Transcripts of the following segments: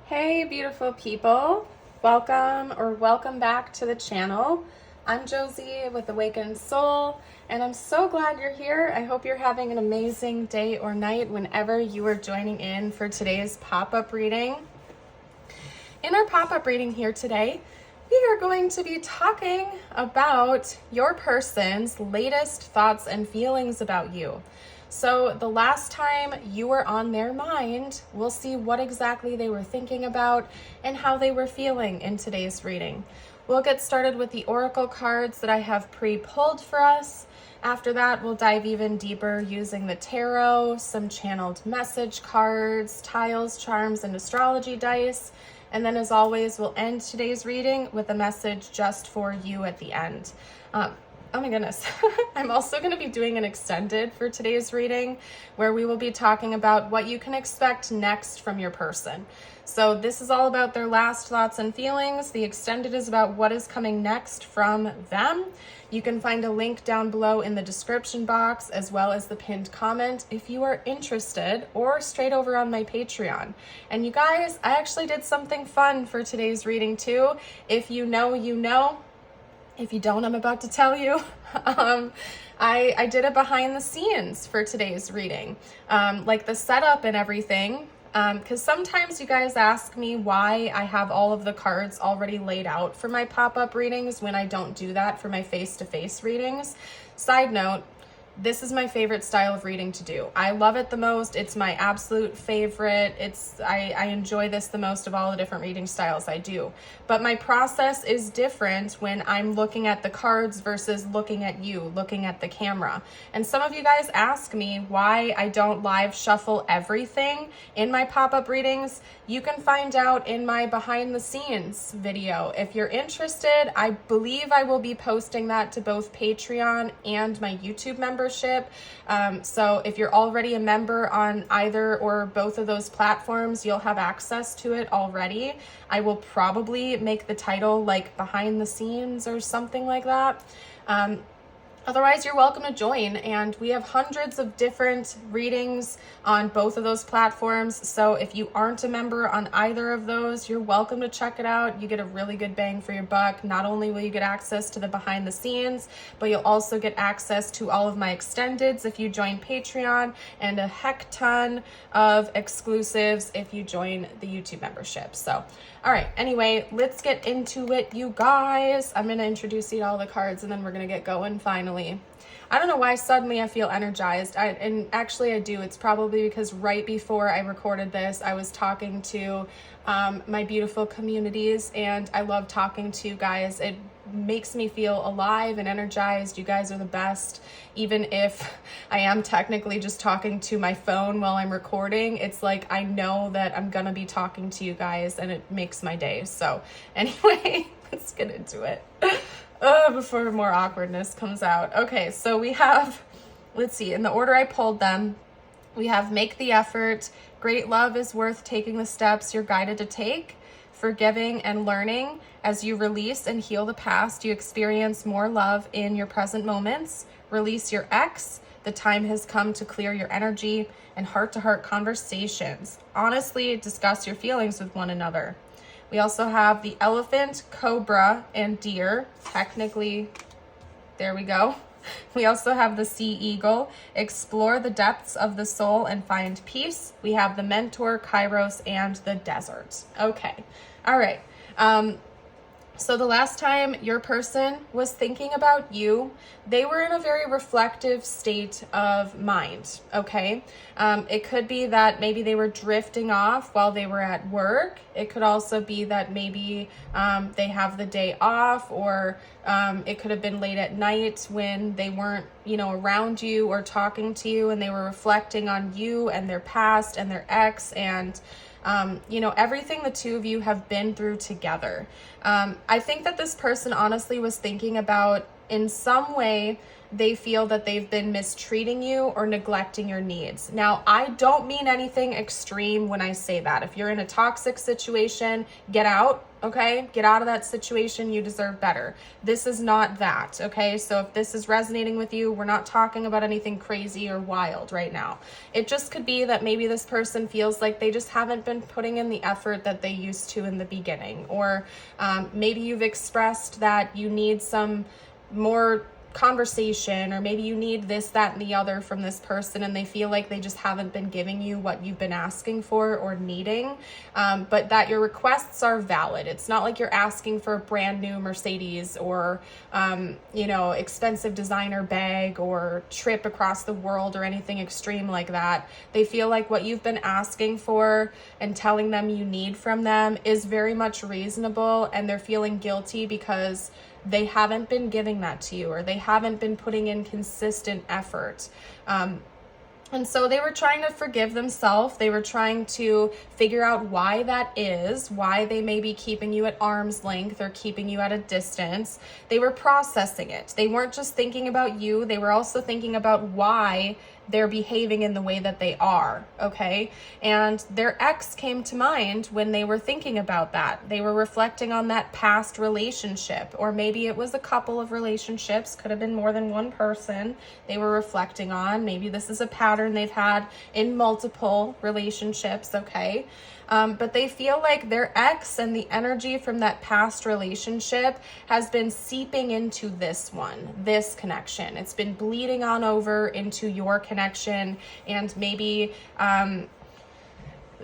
Hey beautiful people, welcome back to the channel. I'm Josie with Awakened Soul, and I'm so glad you're here. I hope you're having an amazing day or night whenever you are joining in for today's pop-up reading. In our pop-up reading here today, we are going to be talking about your person's latest thoughts and feelings about you. So the last time you were on their mind, we'll see what exactly they were thinking about and how they were feeling in today's reading. We'll get started with the oracle cards that I have pre-pulled for us. After that, we'll dive even deeper using the tarot, some channeled message cards, tiles, charms, and astrology dice. And then as always, we'll end today's reading with a message just for you at the end. Oh my goodness. I'm also going to be doing an extended for today's reading where we will be talking about what you can expect next from your person. So this is all about their last thoughts and feelings. The extended is about what is coming next from them. You can find a link down below in the description box as well as the pinned comment if you are interested, or straight over on my Patreon. And you guys, I actually did something fun for today's reading too. If you know, you know. If you don't, I'm about to tell you. I did a behind the scenes for today's reading, like the setup and everything. Because sometimes you guys ask me why I have all of the cards already laid out for my pop-up readings when I don't do that for my face-to-face readings. Side note, this is my favorite style of reading to do. I love it the most. It's my absolute favorite. I enjoy this the most of all the different reading styles I do. But my process is different when I'm looking at the cards versus looking at you, looking at the camera. And some of you guys ask me why I don't live shuffle everything in my pop-up readings. You can find out in my behind the scenes video. If you're interested, I believe I will be posting that to both Patreon and my YouTube membership. So if you're already a member on either or both of those platforms, you'll have access to it already. I will probably make the title like behind the scenes or something like that. Otherwise, you're welcome to join, and we have hundreds of different readings on both of those platforms. So if you aren't a member on either of those, you're welcome to check it out. You get a really good bang for your buck. Not only will you get access to the behind the scenes, but you'll also get access to all of my extendeds if you join Patreon, and a heck ton of exclusives if you join the YouTube membership. So, all right, anyway, let's get into it, you guys. I'm going to introduce you to all the cards, and then we're going to get going finally. I don't know why suddenly I feel energized. And actually I do. It's probably because right before I recorded this, I was talking to my beautiful communities, and I love talking to you guys. It makes me feel alive and energized. You guys are the best. Even if I am technically just talking to my phone while I'm recording, it's like I know that I'm gonna be talking to you guys, and it makes my day. So anyway, let's get into it. Before more awkwardness comes out. Okay, so we have, let's see, in the order I pulled them, we have make the effort, great love is worth taking the steps you're guided to take, forgiving and learning. As you release and heal the past, you experience more love in your present moments. Release your ex. The time has come to clear your energy, and heart-to-heart conversations. Honestly, discuss your feelings with one another. We also have the elephant, cobra, and deer. Technically, there we go. We also have the sea eagle. Explore the depths of the soul and find peace. We have the mentor, Kairos, and the desert. Okay. All right. So the last time your person was thinking about you, they were in a very reflective state of mind, okay? It could be that maybe they were drifting off while they were at work. It could also be that maybe they have the day off, or it could have been late at night when they weren't, around you or talking to you, and they were reflecting on you and their past and their ex and everything the two of you have been through together. I think that this person honestly was thinking about, in some way, they feel that they've been mistreating you or neglecting your needs. Now, I don't mean anything extreme when I say that. If you're in a toxic situation, get out, okay? Get out of that situation. You deserve better. This is not that, okay? So if this is resonating with you, we're not talking about anything crazy or wild right now. It just could be that maybe this person feels like they just haven't been putting in the effort that they used to in the beginning. Or maybe you've expressed that you need some more conversation, or maybe you need this, that, and the other from this person, and they feel like they just haven't been giving you what you've been asking for or needing, but that your requests are valid. It's not like you're asking for a brand new Mercedes or expensive designer bag or trip across the world or anything extreme like that. They feel like what you've been asking for and telling them you need from them is very much reasonable, and they're feeling guilty because they haven't been giving that to you, or they haven't been putting in consistent effort. And so they were trying to forgive themselves. They were trying to figure out why that is, why they may be keeping you at arm's length or keeping you at a distance. They were processing it. They weren't just thinking about you. They were also thinking about why they're behaving in the way that they are, okay? And their ex came to mind when they were thinking about that. They were reflecting on that past relationship, or maybe it was a couple of relationships, could have been more than one person they were reflecting on. Maybe this is a pattern they've had in multiple relationships, okay? But they feel like their ex and the energy from that past relationship has been seeping into this one, this connection. It's been bleeding on over into your connection, and maybe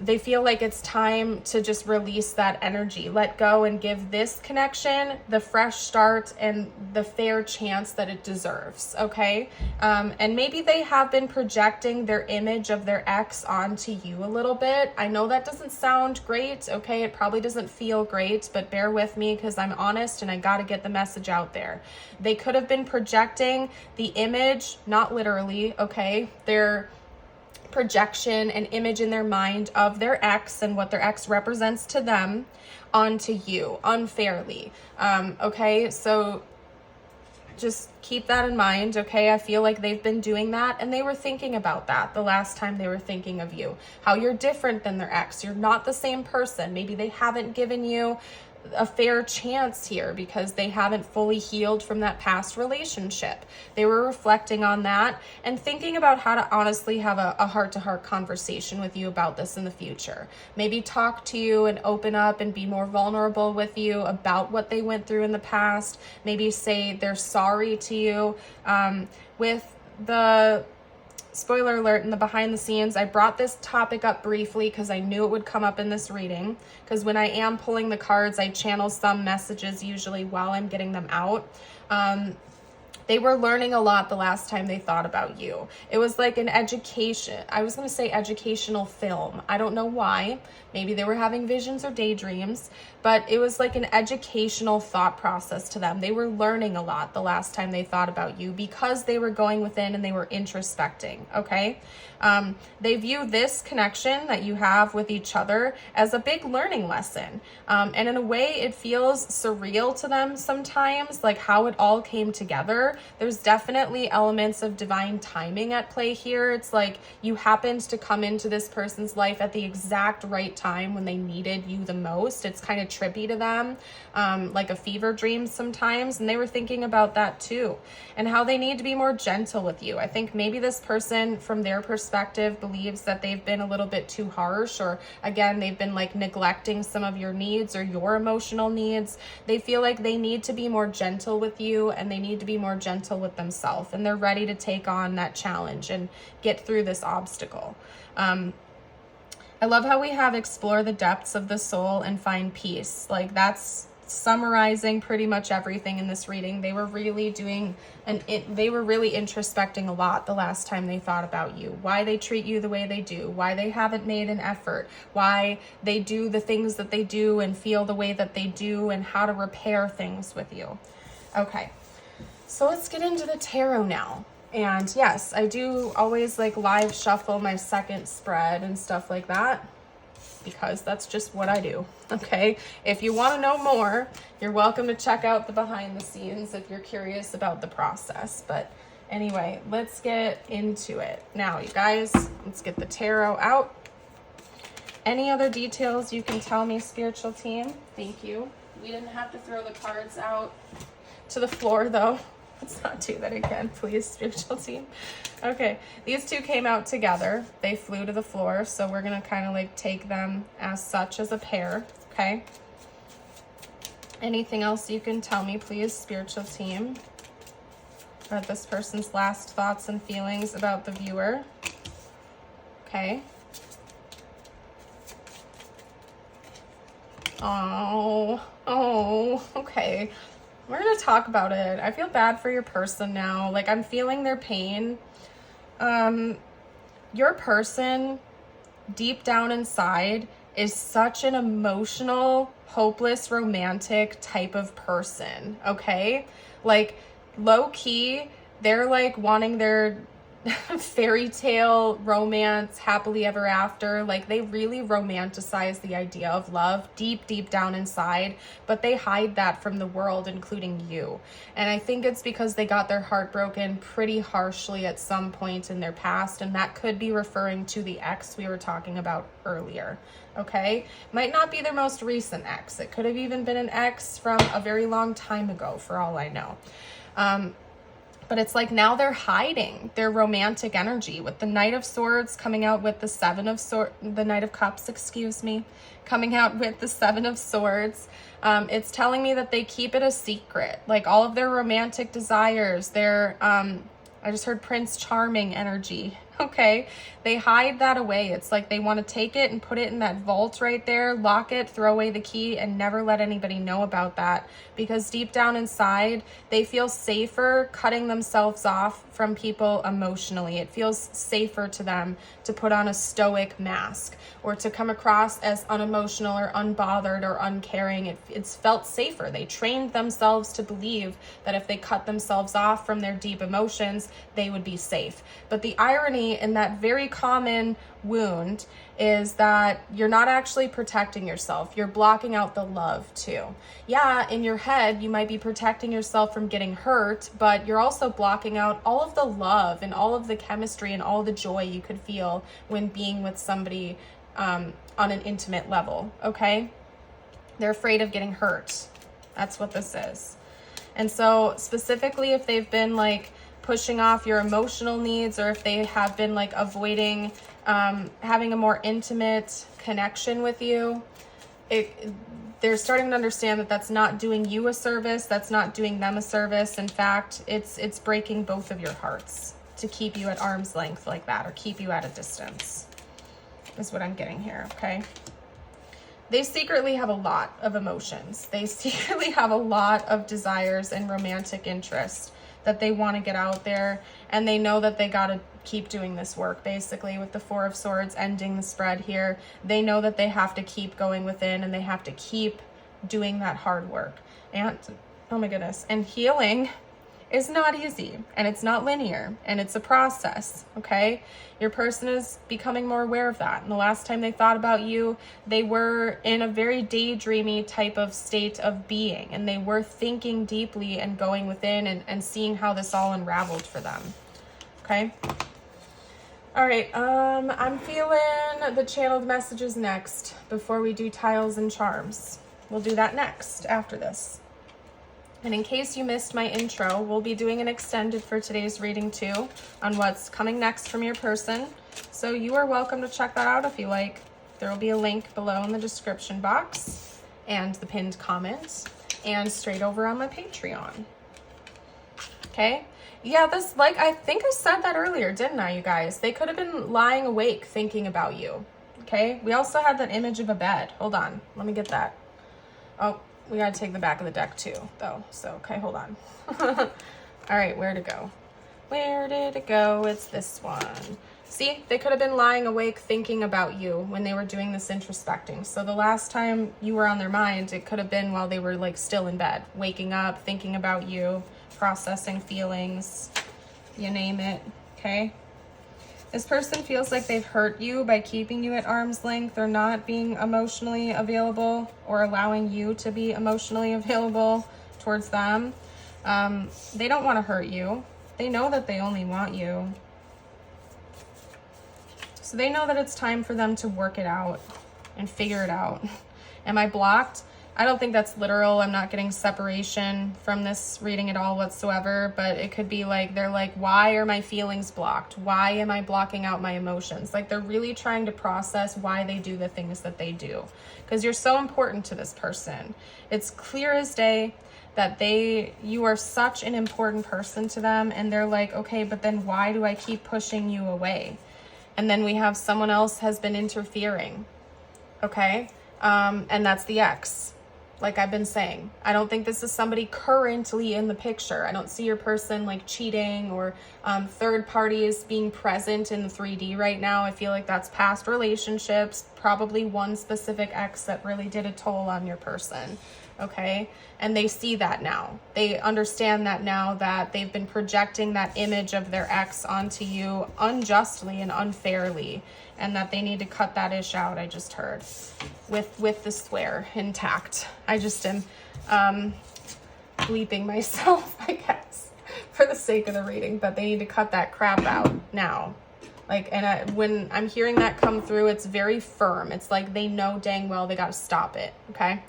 they feel like it's time to just release that energy, let go, and give this connection the fresh start and the fair chance that it deserves, okay? And maybe they have been projecting their image of their ex onto you a little bit. I know that doesn't sound great, okay? It probably doesn't feel great, but bear with me because I'm honest and I got to get the message out there. They could have been projecting the image, not literally, okay? Their projection and image in their mind of their ex and what their ex represents to them onto you unfairly. Okay, so just keep that in mind, okay? I feel like they've been doing that, and they were thinking about that the last time they were thinking of you, how you're different than their ex. You're not the same person. Maybe they haven't given you a fair chance here because they haven't fully healed from that past relationship. They were reflecting on that and thinking about how to honestly have a heart-to-heart conversation with you about this in the future. Maybe talk to you and open up and be more vulnerable with you about what they went through in the past. Maybe say they're sorry to you. With the spoiler alert, in the behind the scenes, I brought this topic up briefly because I knew it would come up in this reading, because when I am pulling the cards, I channel some messages usually while I'm getting them out. They were learning a lot the last time they thought about you. It was like an education. I was going to say educational film. I don't know why. Maybe they were having visions or daydreams, but it was like an educational thought process to them. They were learning a lot the last time they thought about you because they were going within and they were introspecting, okay? They view this connection that you have with each other as a big learning lesson. And in a way, it feels surreal to them sometimes, like how it all came together. There's definitely elements of divine timing at play here. It's like you happened to come into this person's life at the exact right time when they needed you the most. It's kind of trippy to them, like a fever dream sometimes. And they were thinking about that too, and how they need to be more gentle with you. I think maybe this person, from their perspective, believes that they've been a little bit too harsh, or again, they've been like neglecting some of your needs or your emotional needs. They feel like they need to be more gentle with you, and they need to be more gentle with themselves, and they're ready to take on that challenge and get through this obstacle. I love how we have explore the depths of the soul and find peace. Like, that's summarizing pretty much everything in this reading. They were really they were really introspecting a lot the last time they thought about you, why they treat you the way they do, why they haven't made an effort, why they do the things that they do and feel the way that they do, and how to repair things with you. Okay, so let's get into the tarot now. And yes, I do always like live shuffle my second spread and stuff like that, because that's just what I do, okay? If you want to know more, you're welcome to check out the behind the scenes if you're curious about the process. But Anyway, let's get into it. Now, you guys, let's get the tarot out. Any other details you can tell me, spiritual team? Thank you. We didn't have to throw the cards out to the floor, though. Let's not do that again, please, spiritual team. Okay, these two came out together. They flew to the floor, so we're going to kind of like take them as such as a pair, okay? Anything else you can tell me, please, spiritual team? About this person's last thoughts and feelings about the viewer. Okay. Oh, okay. We're going to talk about it. I feel bad for your person now. Like, I'm feeling their pain. Your person, deep down inside, is such an emotional, hopeless, romantic type of person, okay? Like, low-key, they're, like, wanting their fairy tale romance, happily ever after. Like, they really romanticize the idea of love deep, deep down inside, but they hide that from the world, including you. And I think it's because they got their heart broken pretty harshly at some point in their past, and that could be referring to the ex we were talking about earlier, okay? Might not be their most recent ex. It could have even been an ex from a very long time ago, for all I know. But it's like now they're hiding their romantic energy with the Knight of Swords coming out with the Knight of Cups, coming out with the Seven of Swords. It's telling me that they keep it a secret, like all of their romantic desires, their, I just heard Prince Charming energy. Okay, they hide that away. It's like they want to take it and put it in that vault right there, lock it, throw away the key, and never let anybody know about that, because deep down inside, they feel safer cutting themselves off from people emotionally. It feels safer to them to put on a stoic mask or to come across as unemotional or unbothered or uncaring. It's felt safer. They trained themselves to believe that if they cut themselves off from their deep emotions, they would be safe. But the irony in that very common wound is that you're not actually protecting yourself. You're blocking out the love too. Yeah, in your head, you might be protecting yourself from getting hurt, but you're also blocking out all of the love and all of the chemistry and all the joy you could feel when being with somebody on an intimate level, okay? They're afraid of getting hurt. That's what this is. And so specifically if they've been like pushing off your emotional needs, or if they have been like avoiding having a more intimate connection with you, they're starting to understand that that's not doing you a service, that's not doing them a service. In fact, it's breaking both of your hearts to keep you at arm's length like that, or keep you at a distance, is what I'm getting here, okay? They secretly have a lot of emotions. They secretly have a lot of desires and romantic interests that they want to get out there, and they know that they got to keep doing this work. Basically, with the Four of Swords ending the spread here, they know that they have to keep going within, and they have to keep doing that hard work. And oh my goodness, and healing is not easy, and it's not linear, and it's a process, okay? Your person is becoming more aware of that. And the last time they thought about you, they were in a very daydreamy type of state of being, and they were thinking deeply and going within and seeing how this all unraveled for them, okay? All right, I'm feeling the channeled messages next before we do tiles and charms. We'll do that next after this. And in case you missed my intro, we'll be doing an extended for today's reading too on what's coming next from your person. So you are welcome to check that out if you like. There will be a link below in the description box and the pinned comment and straight over on my Patreon. Okay? Yeah, this, like, I think I said that earlier, didn't I, you guys? They could have been lying awake thinking about you. Okay? We also had that image of a bed. Hold on. Let me get that. Oh. We got to take the back of the deck too, though. So, okay, hold on. All right, where to go? Where did it go? It's this one. See, they could have been lying awake thinking about you when they were doing this introspecting. So the last time you were on their mind, it could have been while they were like still in bed, waking up, thinking about you, processing feelings, you name it, okay? This person feels like they've hurt you by keeping you at arm's length or not being emotionally available or allowing you to be emotionally available towards them. They don't want to hurt you. They know that they only want you. So they know that it's time for them to work it out and figure it out. Am I blocked? I don't think that's literal. I'm not getting separation from this reading at all whatsoever, but it could be like, they're like, why are my feelings blocked? Why am I blocking out my emotions? Like, they're really trying to process why they do the things that they do, because you're so important to this person. It's clear as day that you are such an important person to them, and they're like, okay, but then why do I keep pushing you away? And then we have someone else has been interfering, okay? And that's the ex. Like I've been saying, I don't think this is somebody currently in the picture. I don't see your person like cheating or third parties being present in the 3D right now. I feel like that's past relationships, probably one specific ex that really did a toll on your person, okay? And they see that now. They understand that now, that they've been projecting that image of their ex onto you unjustly and unfairly, and that they need to cut that ish out, I just heard, with the swear intact. I just am bleeping myself, I guess, for the sake of the reading, but they need to cut that crap out now. Like, and when I'm hearing that come through, it's very firm. It's like they know dang well they got to stop it, okay?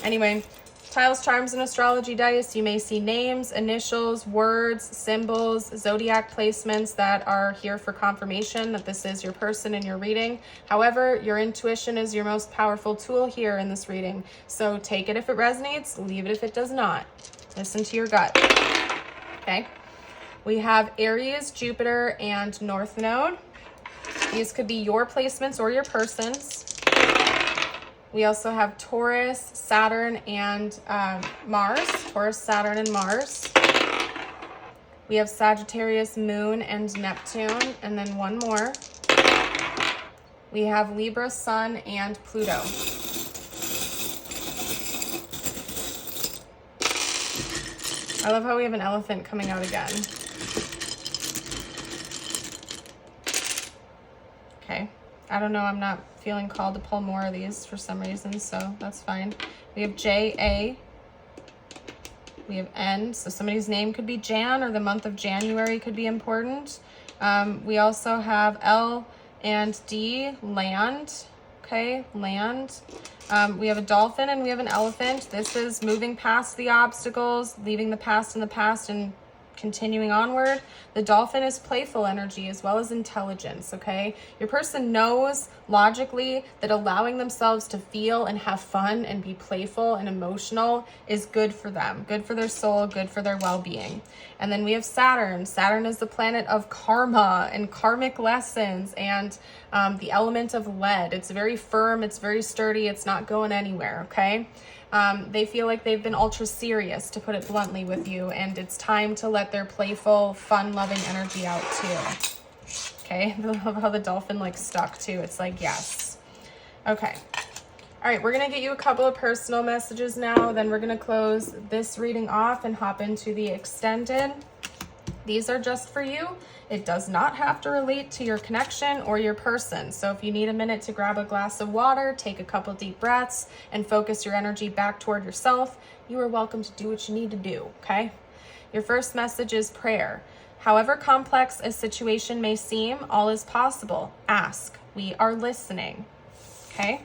Anyway, tiles, charms, and astrology dice, you may see names, initials, words, symbols, zodiac placements that are here for confirmation that this is your person in your reading. However, your intuition is your most powerful tool here in this reading. So take it if it resonates, leave it if it does not. Listen to your gut, okay? We have Aries, Jupiter, and North Node. These could be your placements or your person's. We also have Taurus, Saturn, and Mars. Taurus, Saturn, and Mars. We have Sagittarius, Moon, and Neptune. And then one more. We have Libra, Sun, and Pluto. I love how we have an elephant coming out again. Okay. I don't know, I'm not feeling called to pull more of these for some reason, so that's fine. We have J-A. We have N, so somebody's name could be Jan, or the month of January could be important. We also have L and D, land, okay, land. We have a dolphin and we have an elephant. This is moving past the obstacles, leaving the past in the past and continuing onward. The dolphin is playful energy as well as intelligence, okay? Your person knows logically that allowing themselves to feel and have fun and be playful and emotional is good for them, good for their soul, good for their well-being. And then we have Saturn. Saturn is the planet of karma and karmic lessons and the element of lead. It's very firm, it's very sturdy, it's not going anywhere, okay? They feel like they've been ultra serious, to put it bluntly, with you, and it's time to let their playful, fun-loving energy out too. Okay, I love how the dolphin like stuck too. It's like, yes. Okay. All right, we're gonna get you a couple of personal messages now, then we're gonna close this reading off and hop into the extended. These are just for you. It does not have to relate to your connection or your person. So if you need a minute to grab a glass of water, take a couple deep breaths, and focus your energy back toward yourself, you are welcome to do what you need to do, okay? Your first message is prayer. However complex a situation may seem, all is possible. Ask. We are listening, okay?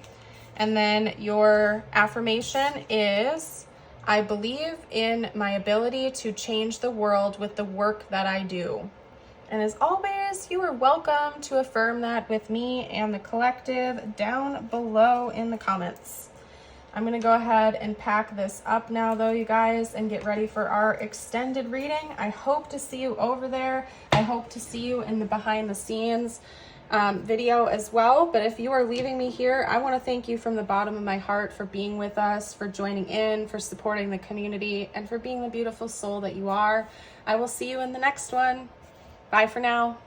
And then your affirmation is, I believe in my ability to change the world with the work that I do. And as always, you are welcome to affirm that with me and the collective down below in the comments. I'm going to go ahead and pack this up now, though, you guys, and get ready for our extended reading. I hope to see you over there. I hope to see you in the behind the scenes video as well. But if you are leaving me here, I want to thank you from the bottom of my heart for being with us, for joining in, for supporting the community, and for being the beautiful soul that you are. I will see you in the next one. Bye for now.